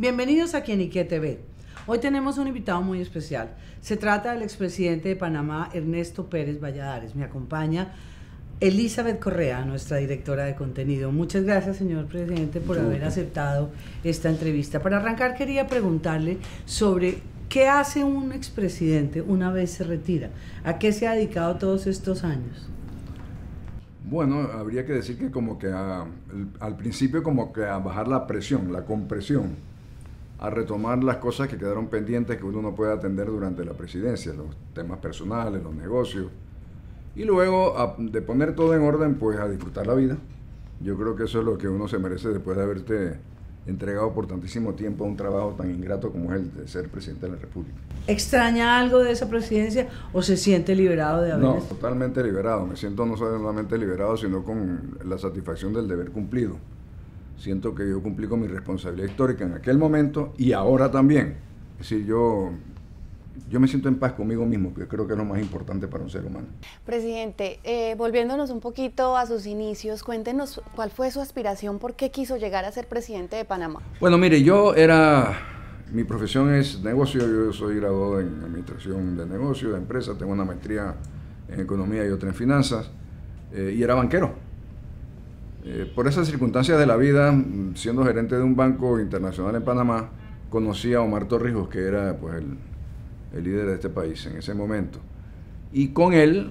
Bienvenidos a Quienique TV. Hoy tenemos un invitado muy especial. Se trata del expresidente de Panamá, Ernesto Pérez Valladares. Me acompaña Elizabeth Correa, nuestra directora de contenido. Muchas gracias, señor presidente, por haber aceptado esta entrevista. Para arrancar, quería preguntarle sobre qué hace un expresidente una vez se retira. ¿A qué se ha dedicado todos estos años? Bueno, habría que decir que como que al principio como que a bajar la presión, la compresión, a retomar las cosas que quedaron pendientes que uno no puede atender durante la presidencia, los temas personales, los negocios, y luego de poner todo en orden, pues a disfrutar la vida. Yo creo que eso es lo que uno se merece después de haberte entregado por tantísimo tiempo a un trabajo tan ingrato como es el de ser presidente de la República. ¿Extraña algo de esa presidencia o se siente liberado de haber? No, totalmente liberado. Me siento no solamente liberado, sino con la satisfacción del deber cumplido. Siento que yo cumplí con mi responsabilidad histórica en aquel momento y ahora también. Es decir, yo me siento en paz conmigo mismo, que creo que es lo más importante para un ser humano. Presidente, volviéndonos un poquito a sus inicios, cuéntenos cuál fue su aspiración, por qué quiso llegar a ser presidente de Panamá. Bueno, mire, mi profesión es negocio, yo soy graduado en administración de negocios, de empresas, tengo una maestría en economía y otra en finanzas, y era banquero. Por esas circunstancias de la vida, siendo gerente de un banco internacional en Panamá, conocí a Omar Torrijos, que era pues el líder de este país en ese momento. Y con él,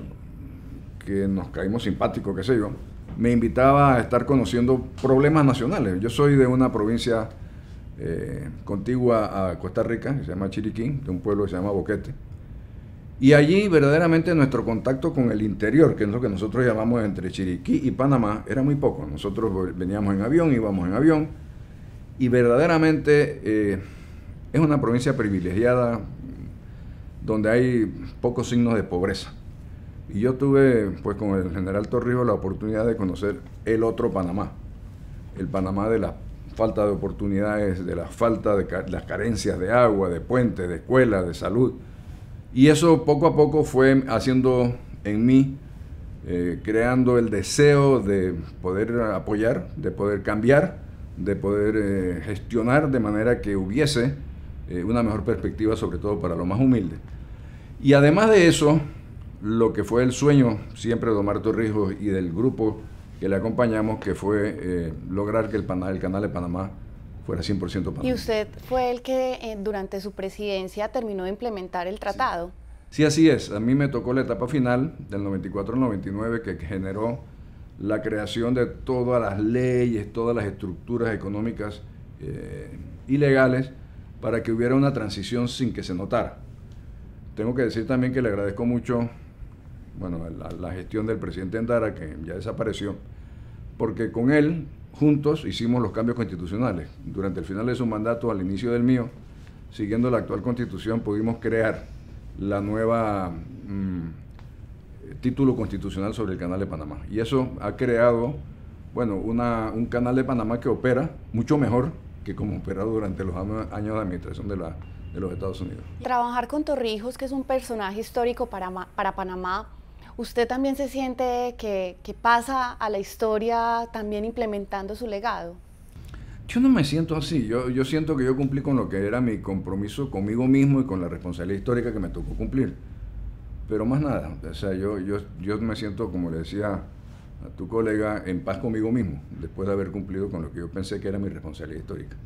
que nos caímos simpáticos, qué sé yo, me invitaba a estar conociendo problemas nacionales. Yo soy de una provincia contigua a Costa Rica, que se llama Chiriquí, de un pueblo que se llama Boquete. Y allí verdaderamente nuestro contacto con el interior, que es lo que nosotros llamamos entre Chiriquí y Panamá, era muy poco. Nosotros veníamos en avión, íbamos en avión, y verdaderamente es una provincia privilegiada donde hay pocos signos de pobreza. Y yo tuve, pues con el general Torrijos, la oportunidad de conocer el otro Panamá, el Panamá de la falta de oportunidades, de la falta de las carencias de agua, de puentes, de escuelas, de salud. Y eso poco a poco fue haciendo en mí, creando el deseo de poder apoyar, de poder cambiar, de poder gestionar de manera que hubiese una mejor perspectiva, sobre todo para los más humildes. Y además de eso, lo que fue el sueño siempre de Omar Torrijos y del grupo que le acompañamos, que fue lograr que el canal de Panamá fuera 100% Panamá. ¿Y usted fue el que durante su presidencia terminó de implementar el tratado? Sí, así es. A mí me tocó la etapa final del 94 al 99 que generó la creación de todas las leyes, todas las estructuras económicas y legales para que hubiera una transición sin que se notara. Tengo que decir también que le agradezco mucho la gestión del presidente Endara, que ya desapareció, porque con él juntos hicimos los cambios constitucionales. Durante el final de su mandato, al inicio del mío, siguiendo la actual constitución, pudimos crear la nueva título constitucional sobre el Canal de Panamá. Y eso ha creado, un Canal de Panamá que opera mucho mejor que como operado durante los años de administración de los Estados Unidos. Trabajar con Torrijos, que es un personaje histórico para Panamá, ¿usted también se siente que pasa a la historia también implementando su legado? Yo no me siento así. Yo siento que yo cumplí con lo que era mi compromiso conmigo mismo y con la responsabilidad histórica que me tocó cumplir. Pero más nada. O sea, yo me siento, como le decía a tu colega, en paz conmigo mismo, después de haber cumplido con lo que yo pensé que era mi responsabilidad histórica.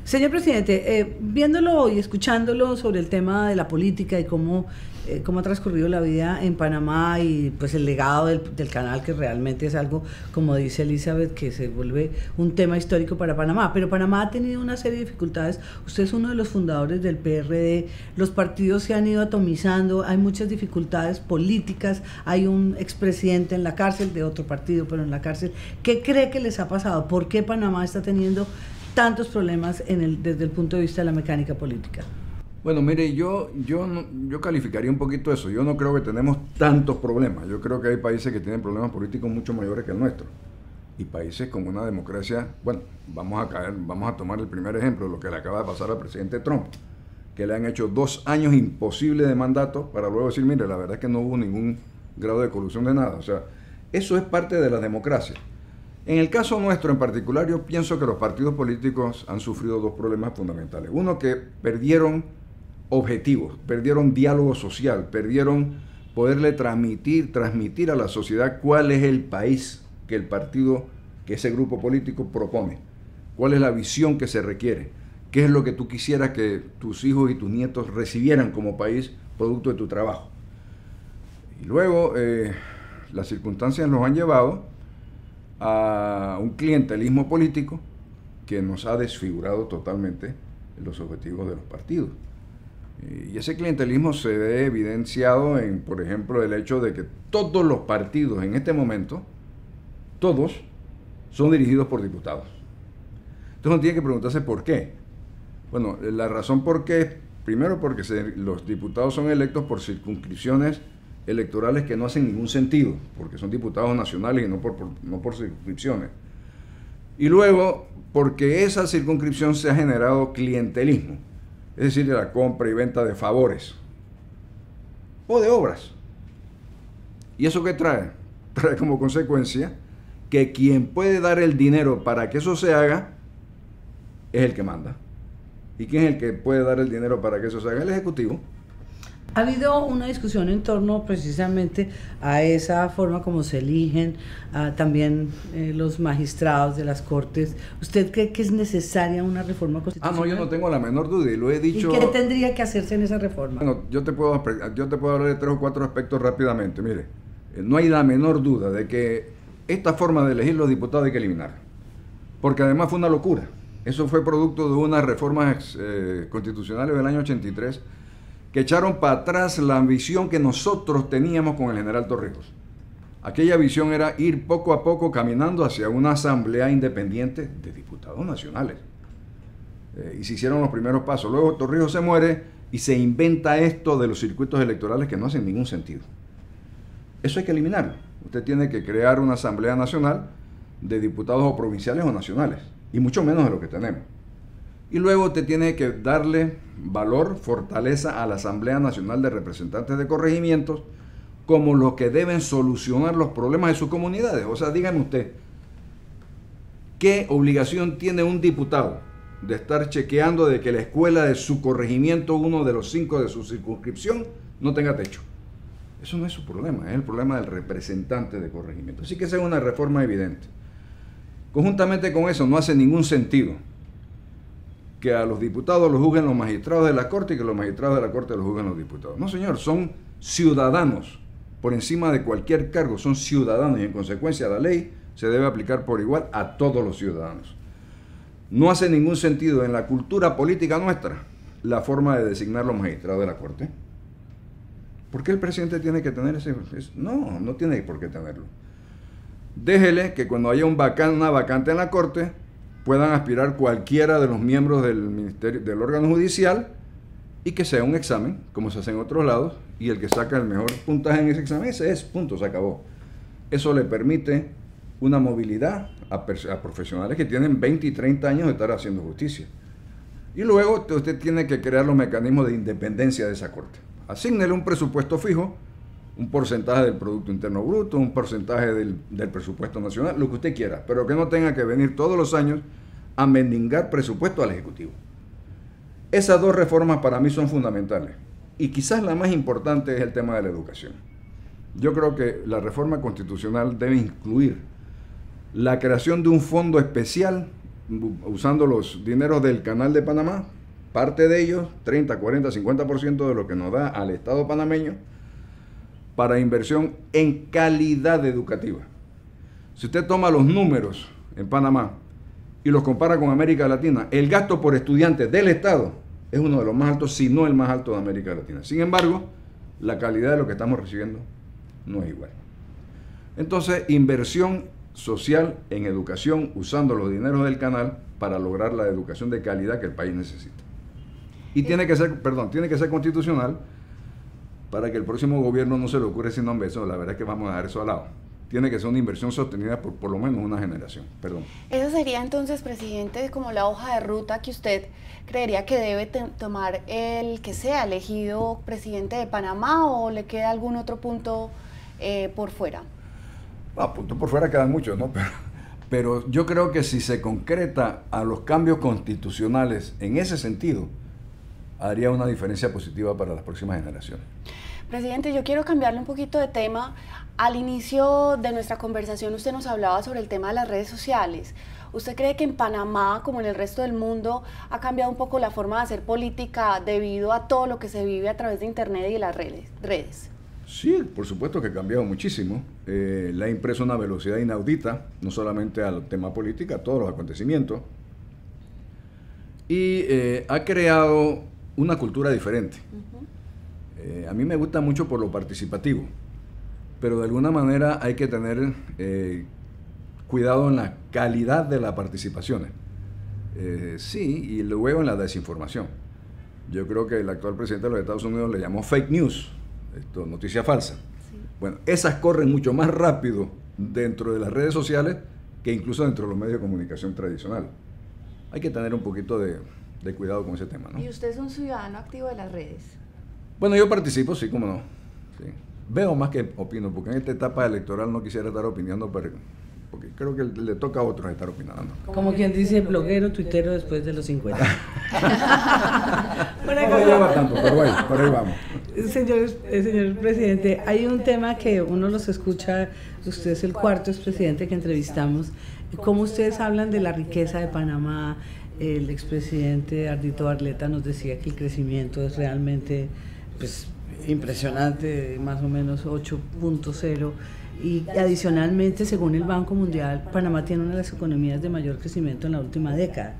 Señor presidente, viéndolo y escuchándolo sobre el tema de la política y cómo ha transcurrido la vida en Panamá y pues el legado del canal, que realmente es algo, como dice Elizabeth, que se vuelve un tema histórico para Panamá, pero Panamá ha tenido una serie de dificultades. Usted es uno de los fundadores del PRD, los partidos se han ido atomizando, hay muchas dificultades políticas, hay un expresidente en la cárcel de otro partido, pero en la cárcel. ¿Qué cree que les ha pasado? ¿Por qué Panamá está teniendo tantos problemas desde el punto de vista de la mecánica política? Bueno, mire, yo calificaría un poquito eso. Yo no creo que tenemos tantos problemas. Yo creo que hay países que tienen problemas políticos mucho mayores que el nuestro. Y países con una democracia, vamos a tomar el primer ejemplo, lo que le acaba de pasar al presidente Trump, que le han hecho 2 años imposibles de mandato para luego decir, mire, la verdad es que no hubo ningún grado de colusión de nada. O sea, eso es parte de la democracia. En el caso nuestro en particular, yo pienso que los partidos políticos han sufrido dos problemas fundamentales. Uno, que perdieron objetivos, perdieron diálogo social, perdieron poderle transmitir a la sociedad cuál es el país que el partido, que ese grupo político propone, cuál es la visión que se requiere, qué es lo que tú quisieras que tus hijos y tus nietos recibieran como país producto de tu trabajo. Y luego las circunstancias nos han llevado a un clientelismo político que nos ha desfigurado totalmente los objetivos de los partidos. Y ese clientelismo se ve evidenciado en, por ejemplo, el hecho de que todos los partidos en este momento, todos, son dirigidos por diputados. Entonces uno tiene que preguntarse por qué. Bueno, la razón por qué, primero porque los diputados son electos por circunscripciones electorales que no hacen ningún sentido, porque son diputados nacionales y no por circunscripciones. Y luego, porque esa circunscripción se ha generado clientelismo, es decir, la compra y venta de favores o de obras. ¿Y eso qué trae? Trae como consecuencia que quien puede dar el dinero para que eso se haga es el que manda. ¿Y quién es el que puede dar el dinero para que eso se haga? El Ejecutivo. Ha habido una discusión en torno precisamente a esa forma como se eligen también los magistrados de las Cortes. ¿Usted cree que es necesaria una reforma constitucional? No, yo no tengo la menor duda y lo he dicho. ¿Y qué tendría que hacerse en esa reforma? Bueno, yo te puedo hablar de 3 o 4 aspectos rápidamente. Mire, no hay la menor duda de que esta forma de elegir los diputados hay que eliminarla, porque además fue una locura. Eso fue producto de unas reformas constitucionales del año 83 que echaron para atrás la visión que nosotros teníamos con el general Torrijos. Aquella visión era ir poco a poco caminando hacia una asamblea independiente de diputados nacionales. Y se hicieron los primeros pasos. Luego Torrijos se muere y se inventa esto de los circuitos electorales que no hacen ningún sentido. Eso hay que eliminarlo. Usted tiene que crear una asamblea nacional de diputados o provinciales o nacionales, y mucho menos de lo que tenemos. Y luego usted tiene que darle valor, fortaleza a la Asamblea Nacional de Representantes de Corregimientos como los que deben solucionar los problemas de sus comunidades. O sea, dígame usted, ¿qué obligación tiene un diputado de estar chequeando de que la escuela de su corregimiento, uno de los 5 de su circunscripción, no tenga techo? Eso no es su problema, es el problema del representante de corregimiento. Así que esa es una reforma evidente. Conjuntamente con eso, no hace ningún sentido que a los diputados los juzguen los magistrados de la Corte y que los magistrados de la Corte los juzguen los diputados. No, señor, son ciudadanos por encima de cualquier cargo, son ciudadanos y en consecuencia la ley se debe aplicar por igual a todos los ciudadanos. No hace ningún sentido en la cultura política nuestra la forma de designar los magistrados de la Corte. ¿Por qué el presidente tiene que tener ese? No, no tiene por qué tenerlo. Déjele que cuando haya una vacante en la Corte puedan aspirar cualquiera de los miembros del órgano judicial y que sea un examen, como se hace en otros lados, y el que saca el mejor puntaje en ese examen, ese es, punto, se acabó. Eso le permite una movilidad a profesionales que tienen 20 y 30 años de estar haciendo justicia. Y luego usted tiene que crear los mecanismos de independencia de esa Corte. Asígnele un presupuesto fijo, un porcentaje del Producto Interno Bruto, un porcentaje del presupuesto nacional, lo que usted quiera, pero que no tenga que venir todos los años a mendigar presupuesto al Ejecutivo. Esas dos reformas para mí son fundamentales. Y quizás la más importante es el tema de la educación. Yo creo que la reforma constitucional debe incluir la creación de un fondo especial usando los dineros del Canal de Panamá, parte de ellos, 30, 40, 50% de lo que nos da al Estado panameño, para inversión en calidad educativa. Si usted toma los números en Panamá y los compara con América Latina, el gasto por estudiante del Estado es uno de los más altos, si no el más alto de América Latina. Sin embargo, la calidad de lo que estamos recibiendo no es igual. Entonces, inversión social en educación usando los dineros del canal para lograr la educación de calidad que el país necesita. Y tiene que ser constitucional para que el próximo gobierno no se le ocurra ese nombre. Eso, la verdad es que vamos a dejar eso al lado. Tiene que ser una inversión sostenida por lo menos una generación. Perdón. ¿Esa sería entonces, presidente, como la hoja de ruta que usted creería que debe tomar el que sea elegido presidente de Panamá, o le queda algún otro punto por fuera? Puntos por fuera quedan muchos, ¿no? Pero yo creo que si se concreta a los cambios constitucionales en ese sentido, haría una diferencia positiva para las próximas generaciones. Presidente, yo quiero cambiarle un poquito de tema. Al inicio de nuestra conversación usted nos hablaba sobre el tema de las redes sociales. ¿Usted cree que en Panamá, como en el resto del mundo, ha cambiado un poco la forma de hacer política debido a todo lo que se vive a través de Internet y de las redes? Sí, por supuesto que ha cambiado muchísimo. Le ha impreso una velocidad inaudita, no solamente al tema político, a todos los acontecimientos. Y ha creado una cultura diferente. A mí me gusta mucho por lo participativo, pero de alguna manera hay que tener cuidado en la calidad de las participaciones. Sí, y luego en la desinformación. Yo creo que el actual presidente de los Estados Unidos le llamó fake news, noticia falsa. Sí. Bueno, esas corren mucho más rápido dentro de las redes sociales que incluso dentro de los medios de comunicación tradicionales. Hay que tener un poquito de cuidado con ese tema, ¿no? ¿Y usted es un ciudadano activo de las redes? Bueno, yo participo, sí, cómo no. Sí. Veo más que opino, porque en esta etapa electoral no quisiera estar opinando, porque creo que le toca a otros estar opinando. Como quien dice, bloguero, tuitero después de los 50. No lleva tanto, pero ahí vamos. Señor presidente, hay un tema que uno los escucha, usted es el cuarto expresidente que entrevistamos, cómo ustedes hablan de la riqueza de Panamá. El expresidente Ardito Barletta nos decía que el crecimiento es realmente pues, impresionante, más o menos 8.0, y adicionalmente, según el Banco Mundial, Panamá tiene una de las economías de mayor crecimiento en la última década.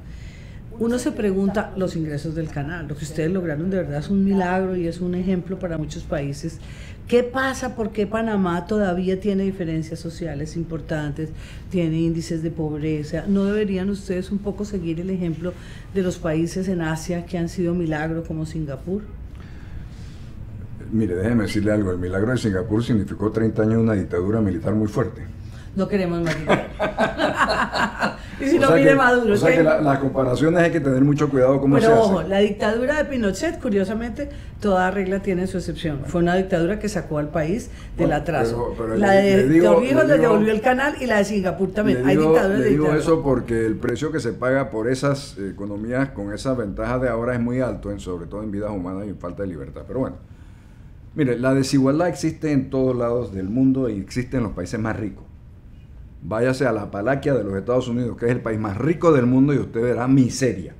Uno se pregunta, los ingresos del canal, lo que ustedes lograron de verdad es un milagro y es un ejemplo para muchos países. ¿Qué pasa? ¿Por qué Panamá todavía tiene diferencias sociales importantes, tiene índices de pobreza? ¿No deberían ustedes un poco seguir el ejemplo de los países en Asia que han sido milagro como Singapur? Mire, déjeme decirle algo, el milagro de Singapur significó 30 años de una dictadura militar muy fuerte. No queremos más dictadura. Y si no, mire Maduro. O sea que las comparaciones hay que tener mucho cuidado cómo se hace. Pero ojo, la dictadura de Pinochet, curiosamente, toda regla tiene su excepción. Fue una dictadura que sacó al país del atraso. Pero la de Torrijos le devolvió el canal, y la de Singapur también. Hay dictaduras de digo eso porque el precio que se paga por esas economías con esas ventajas de ahora es muy alto, sobre todo en vidas humanas y en falta de libertad. Pero bueno, mire, la desigualdad existe en todos lados del mundo y existe en los países más ricos. Váyase a la Apalaquia de los Estados Unidos, que es el país más rico del mundo, y usted verá miseria.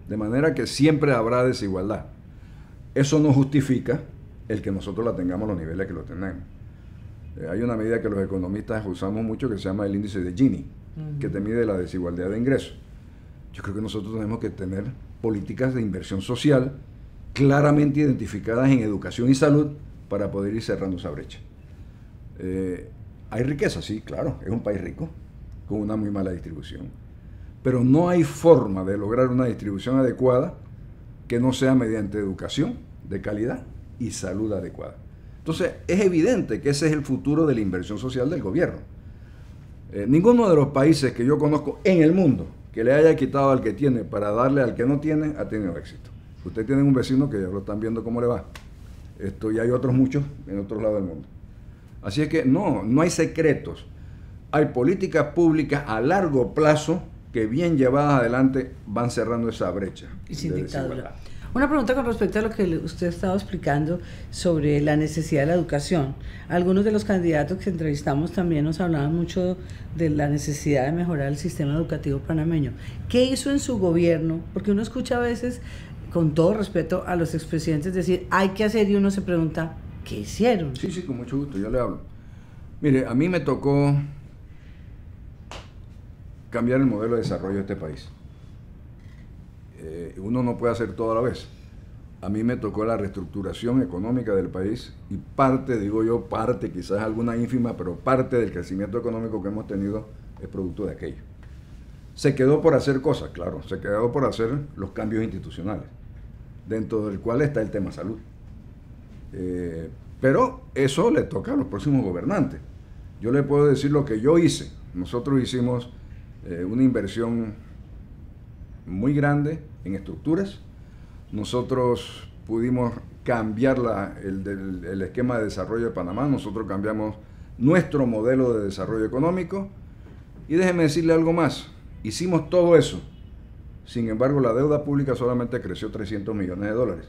De manera que siempre habrá desigualdad. Eso no justifica el que nosotros la tengamos a los niveles que lo tenemos. Hay una medida que los economistas usamos mucho que se llama el índice de Gini, que te mide la desigualdad de ingresos. Yo creo que nosotros tenemos que tener políticas de inversión social claramente identificadas en educación y salud para poder ir cerrando esa brecha. Hay riqueza, sí, claro, es un país rico, con una muy mala distribución. Pero no hay forma de lograr una distribución adecuada que no sea mediante educación de calidad y salud adecuada. Entonces, es evidente que ese es el futuro de la inversión social del gobierno. Ninguno de los países que yo conozco en el mundo que le haya quitado al que tiene para darle al que no tiene, ha tenido éxito. Usted tiene un vecino que ya lo están viendo cómo le va. Y hay otros muchos en otros lados del mundo. Así es que no hay secretos. Hay políticas públicas a largo plazo que bien llevadas adelante van cerrando esa brecha. Y sin dictadura. Una pregunta con respecto a lo que usted estaba explicando sobre la necesidad de la educación. Algunos de los candidatos que entrevistamos también nos hablaban mucho de la necesidad de mejorar el sistema educativo panameño. ¿Qué hizo en su gobierno? Porque uno escucha a veces, con todo respeto, a los expresidentes decir, hay que hacer, y uno se pregunta, ¿qué hicieron? Sí, con mucho gusto, yo le hablo. Mire, a mí me tocó cambiar el modelo de desarrollo de este país. Uno no puede hacer todo a la vez. A mí me tocó la reestructuración económica del país y parte, quizás alguna ínfima, pero parte del crecimiento económico que hemos tenido es producto de aquello. Se quedó por hacer cosas, claro, se quedó por hacer los cambios institucionales, dentro del cual está el tema salud. Pero eso le toca a los próximos gobernantes. Yo le puedo decir lo que yo hice. Nosotros hicimos una inversión muy grande en estructuras. Nosotros pudimos cambiar el esquema de desarrollo de Panamá. Nosotros cambiamos nuestro modelo de desarrollo económico Y déjeme decirle algo más, hicimos todo eso, sin embargo la deuda pública solamente creció 300 millones de dólares,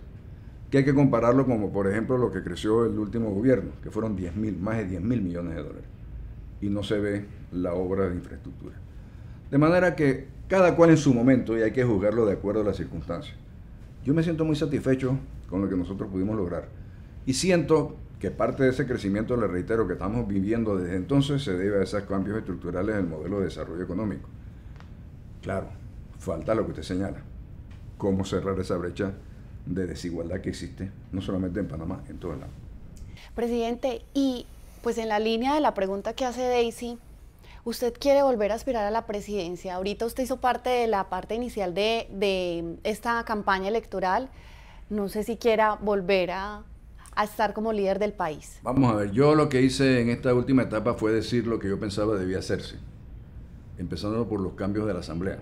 que hay que compararlo como por ejemplo lo que creció el último gobierno, que fueron más de 10 mil millones de dólares, y no se ve la obra de infraestructura. De manera que cada cual en su momento, y hay que juzgarlo de acuerdo a las circunstancias. Yo me siento muy satisfecho con lo que nosotros pudimos lograr, y siento que parte de ese crecimiento, le reitero, que estamos viviendo desde entonces, se debe a esos cambios estructurales del modelo de desarrollo económico. Claro, falta lo que usted señala, cómo cerrar esa brecha de desigualdad que existe, no solamente en Panamá, en todo el lado. Presidente, y pues en la línea de la pregunta que hace Daisy, usted quiere volver a aspirar a la presidencia. Ahorita usted hizo parte de la parte inicial de esta campaña electoral. No sé si quiera volver a estar como líder del país. Vamos a ver, yo lo que hice en esta última etapa fue decir lo que yo pensaba debía hacerse, empezando por los cambios de la Asamblea.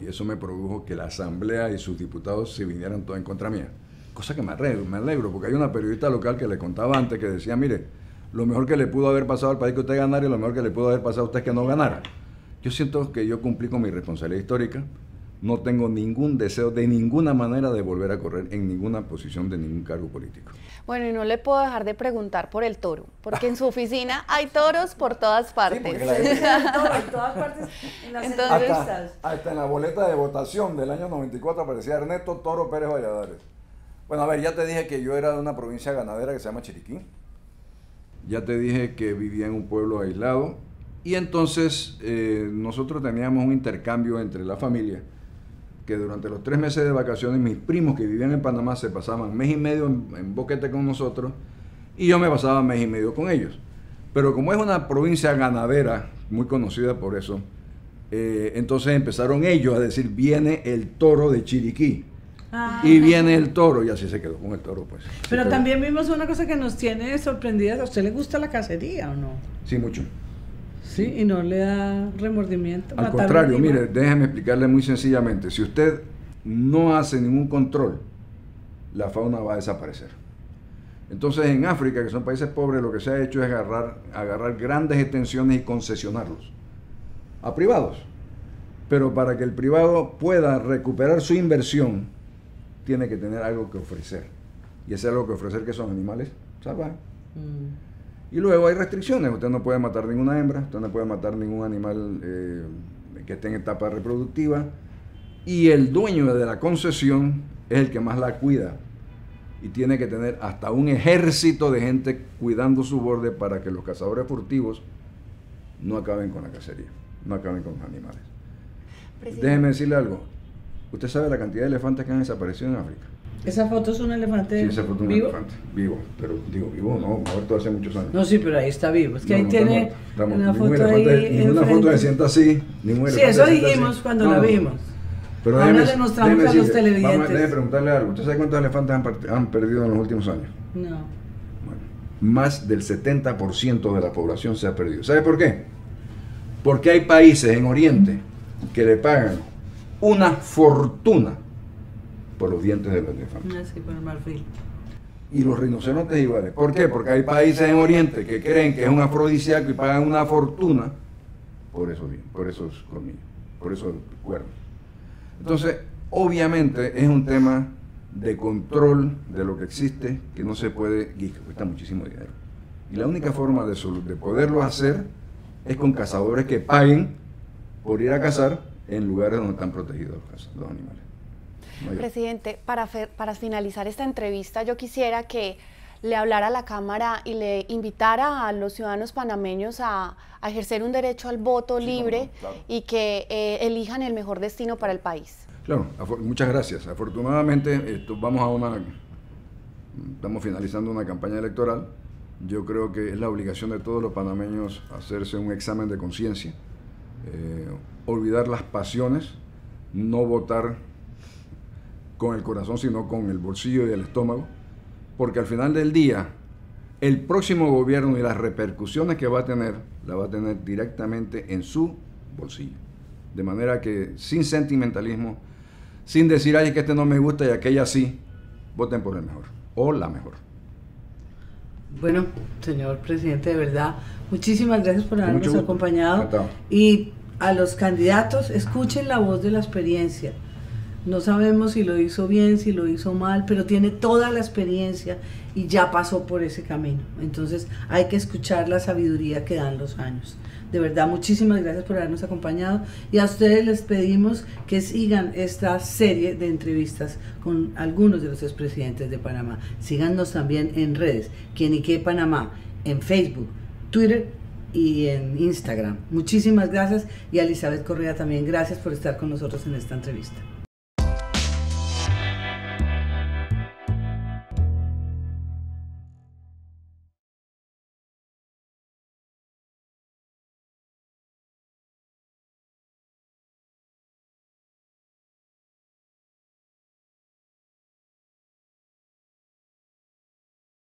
Y eso me produjo que la Asamblea y sus diputados se vinieran todos en contra mía. Cosa que me alegro, porque hay una periodista local que le contaba antes que decía, mire, lo mejor que le pudo haber pasado al país que usted ganara y lo mejor que le pudo haber pasado a usted es que no ganara. Yo siento que yo cumplí con mi responsabilidad histórica. No tengo ningún deseo de ninguna manera de volver a correr en ninguna posición de ningún cargo político. Bueno, y no le puedo dejar de preguntar por el toro, porque en su oficina hay toros por todas partes. Sí, En todas partes, en las entrevistas. Hasta en la boleta de votación del año 94 aparecía Ernesto Toro Pérez Valladares. Bueno, a ver, ya te dije que yo era de una provincia ganadera que se llama Chiriquí. Ya te dije que vivía en un pueblo aislado. Y entonces nosotros teníamos un intercambio entre la familia, que durante los 3 meses de vacaciones mis primos que vivían en Panamá se pasaban mes y medio en Boquete con nosotros y yo me pasaba mes y medio con ellos. Pero como es una provincia ganadera, muy conocida por eso, entonces empezaron ellos a decir, viene el toro de Chiriquí. Y viene el toro, y así se quedó con el toro, pues. Pero también vimos una cosa que nos tiene sorprendidas. ¿A usted le gusta la cacería o no? Sí, mucho. Sí, y no le da remordimiento. Al contrario, mire, déjeme explicarle muy sencillamente. Si usted no hace ningún control, la fauna va a desaparecer. Entonces, en África, que son países pobres, lo que se ha hecho es agarrar grandes extensiones y concesionarlos a privados. Pero para que el privado pueda recuperar su inversión, tiene que tener algo que ofrecer. Y ese algo que ofrecer, que son animales salvajes. Y luego hay restricciones. Usted no puede matar ninguna hembra, usted no puede matar ningún animal que esté en etapa reproductiva. Y el dueño de la concesión es el que más la cuida. Y tiene que tener hasta un ejército de gente cuidando su borde para que los cazadores furtivos no acaben con la cacería, no acaben con los animales. Presidente. Déjeme decirle algo. ¿Usted sabe la cantidad de elefantes que han desaparecido en África? ¿Esa foto es un elefante vivo? Sí, esa foto es un elefante vivo, pero digo vivo, no, muerto hace muchos años. No, sí, pero ahí está vivo. Es que ahí tiene una foto ahí. Ninguna foto se sienta así, ningún elefante. Sí, eso dijimos cuando la vimos. Pero ahora le mostramos a los televidentes. Déjeme preguntarle algo. ¿Usted sabe cuántos elefantes han perdido en los últimos años? No. Bueno, más del 70% de la población se ha perdido. ¿Sabe por qué? Porque hay países en Oriente que le pagan una fortuna por los dientes de los elefantes. Sí, por el marfil. Y los rinocerontes iguales. ¿Por qué? Porque hay países en Oriente que creen que es un afrodisíaco y pagan una fortuna por esos colmillos, por esos cuernos. Entonces, obviamente es un tema de control de lo que existe que no se puede y que cuesta muchísimo dinero. Y la única forma de poderlo hacer es con cazadores que paguen por ir a cazar en lugares donde están protegidos los animales. Presidente, para finalizar esta entrevista, yo quisiera que le hablara a la Cámara y le invitara a los ciudadanos panameños a ejercer un derecho al voto libre, claro, y que elijan el mejor destino para el país. Claro, muchas gracias. Afortunadamente estamos finalizando una campaña electoral. Yo creo que es la obligación de todos los panameños hacerse un examen de conciencia, olvidar las pasiones, no votar con el corazón, sino con el bolsillo y el estómago, porque al final del día, el próximo gobierno y las repercusiones que va a tener, la va a tener directamente en su bolsillo. De manera que, sin sentimentalismo, sin decir, ay, que este no me gusta y aquella sí, voten por el mejor, o la mejor. Bueno, señor presidente, de verdad, muchísimas gracias por habernos acompañado. Y a los candidatos, escuchen la voz de la experiencia. No sabemos si lo hizo bien, si lo hizo mal, pero tiene toda la experiencia y ya pasó por ese camino. Entonces hay que escuchar la sabiduría que dan los años. De verdad, muchísimas gracias por habernos acompañado y a ustedes les pedimos que sigan esta serie de entrevistas con algunos de los expresidentes de Panamá. Síganos también en redes, Quienique Panamá, en Facebook, Twitter y en Instagram. Muchísimas gracias, y a Elizabeth Correa también gracias por estar con nosotros en esta entrevista.